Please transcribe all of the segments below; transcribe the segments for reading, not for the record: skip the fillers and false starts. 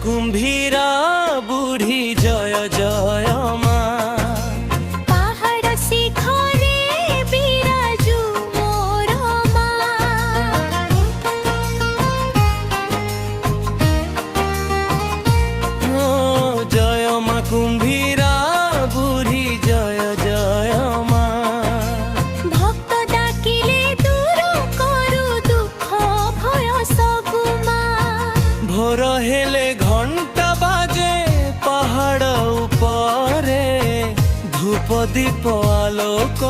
কুম্ভীরা বুড়ি জয় জয় মা। পাহাড় শিখরে বিরাজু মোর মা। ও জয় মা কুম্ভীরা বুড়ি জয় জয় মা। ভক্ত ডাকিলে দূর করু দুঃখ ভয় সবু মা। ভোর হেলে ঘণ্টা বাজে পাহাড় উপরে, ধূপ দীপ আলোক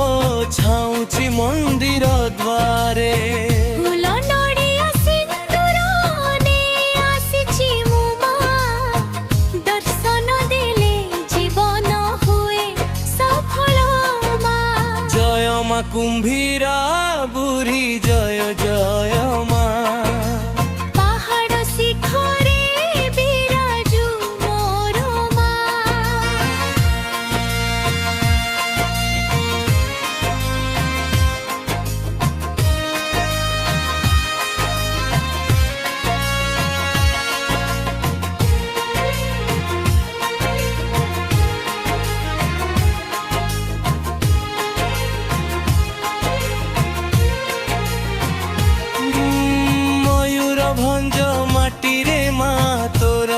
ছাউঁচি মন্দির দ্বারে। ফুল নড়িয়া সিন্দুর নেই আসিছি মু মা। দর্শন দেলে জীবন হুয়ে সফল মা। জয় মা কুম্ভীরা বুড়ি জয় জয় মা। পাহাড় শিখরে বিরাজু মোর মা। ময়ূর ভঞ্জ মাটিরে মা তোর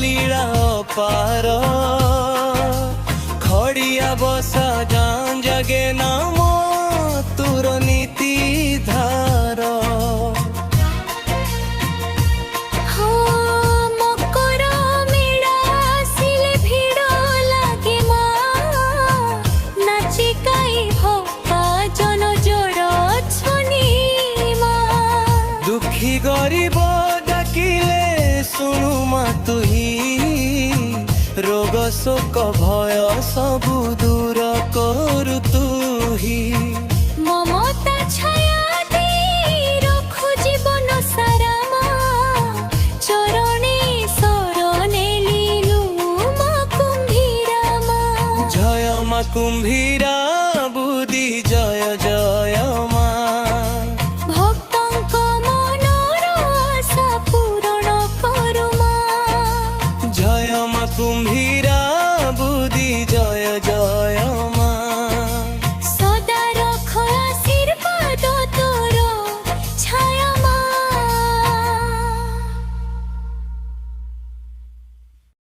লীলা অপার। খড়িয়া বসা গাঁ জাগে নাম তোর নীতি ধার। হো মকর মেলা আসিলে ভিড় লাগে মা। নাচি গাই ভক্তা জন জোড় ছনি মা। দুঃখী গরিব ডাকিলে শুণু মা তুহি, রোগ শোক ভয় সবু দূর করু তুহি। মমতা ছায়া দেই রখু জীবন সারা মা। চরণে শরণে লীলু মা কুম্ভীরা মা। জয় মা কুম্ভীর